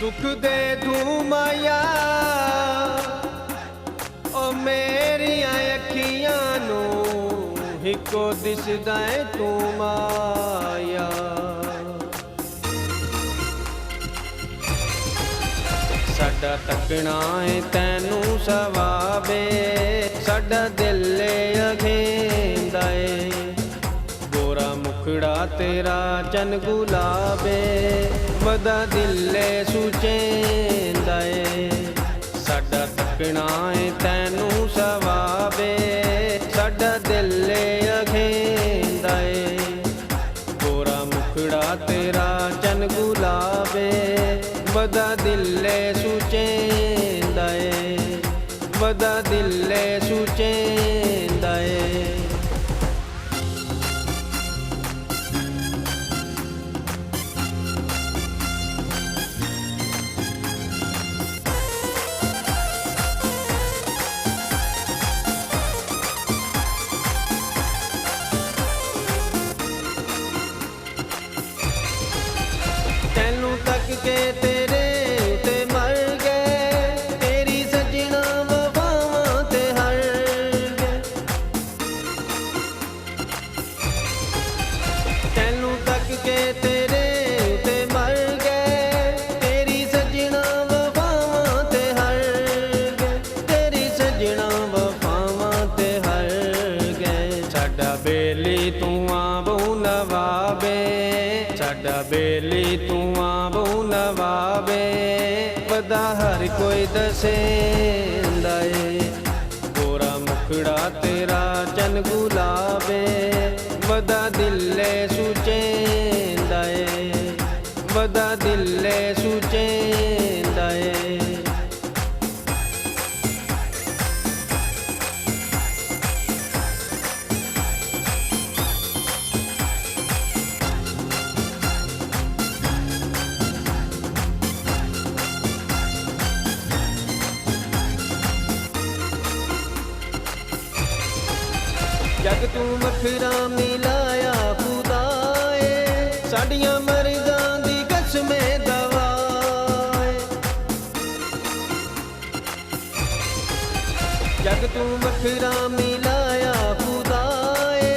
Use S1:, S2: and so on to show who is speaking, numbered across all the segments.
S1: दुख दे तू माया ओ मेरिया अखियां नू हिको दिसदा है तू माया। साडा तकना है तैनू सवाबे साडा दिल अखेंदा है गोरा मुखड़ा तेरा चन गुलाबे वदा दिले सुचेंदा है। साडा तकना है तैनू सवाबे साडा दिल अखेंदा है गोरा मुखड़ा तेरा चन गुलाबे वदा दिले सुचेंदा है वदा दिले सुचेंदा है। तैनू तक के तेरे ते मर गए तेरी सजना वफावां ते हर गए। तैनू तक के तेरे ते मर गए तेरी सजना वफावां ते हर गए तेरी सजना वफावां ते हर गए। साडा बेली तू आबू नवाबे साडा बेली तू आबू नवाबे वदा हर कोई दसेंदा है गोरा मुखड़ा तेरा चन गुलाबे वदा दिले सुचेंदा है वदा दिले सुचेंदा है। जग तू मखरा मिलाया खुदाए साडियां मर्ज़ां दी कसमें दवाए। जग तू मखरा मिलाया खुदाए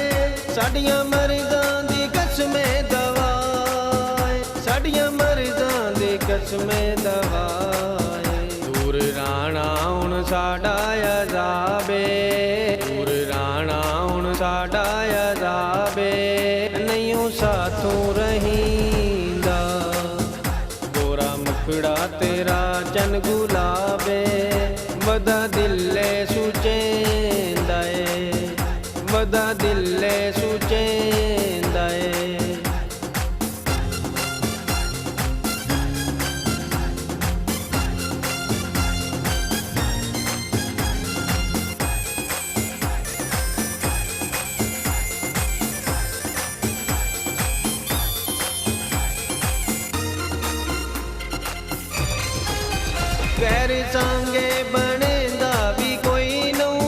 S1: साडियां मर्ज़ां दी कसमें दवाए साडियां मर्ज़ां दी कसमें दवाए। दूर राणा हुण साडा अज़ाबे दूर राणा साडा अज़ाबे नहीं साथों रहींदा गोरा मुखड़ा तेरा चन गुलाबे वदा दिले सुचेंदा है वदा दिले सुचेंदा है। गैर सांगे बनेंदा भी कोई नूं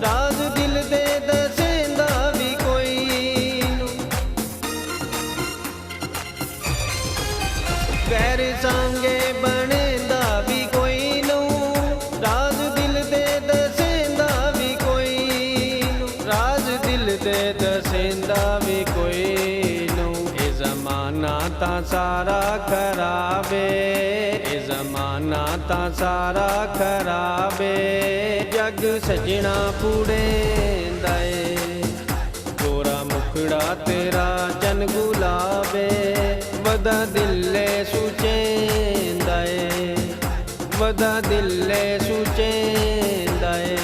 S1: राज दिल दे दसेंदा भी कोई नूं। गैर सांगे बनेंदा भी कोई नूं राज दिल दे दसेंदा भी कोई नूं राज दिल दे दसेंदा भी कोई नूं। ए ज़माना तां सारा खराबे ए ज़माना तां सारा खराबे जग सजना पुड़ेंदा है गोरा मुखड़ा तेरा चन गुलाबे वदा दिले सुचेंदा है वदा दिले सुचेंदा है।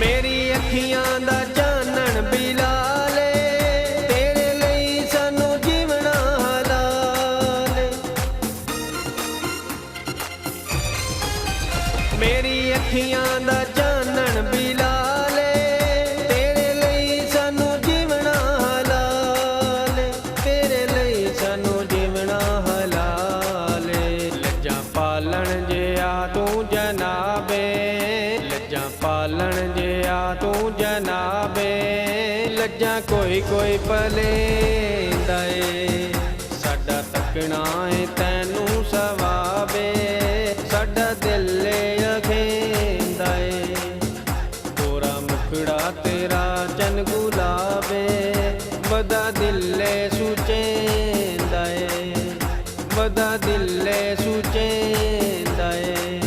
S1: मेरी अखियां दा चानन बिलाले तेरे लई सानू जीवना हलाले। मेरी अखियां दा चानन बिलाले तेरे लई सानू जीवना हलाले। ਲੈਂਦਾ ਏ। ਸਾਡਾ ਤੱਕਣਾ ਏ ਤੈਨੂੰ ਸਵਾਵੇ, ਸਾਡਾ ਦਿਲ ਅਖੇਂਦਾ ਏ। ਗੋਰਾ ਮੁਖੜਾ ਤੇਰਾ ਚੰਨ ਗੁਲਾਬੇ, ਵਦਾ ਦਿਲ ਸੁਚੇਂਦਾ ਏ, ਵਦਾ ਦਿਲ ਸੁਚੇਂਦਾ ਏ,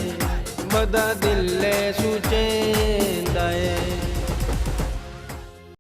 S1: ਵਦਾ ਦਿਲ ਸੁਚੇਂਦਾ ਏ।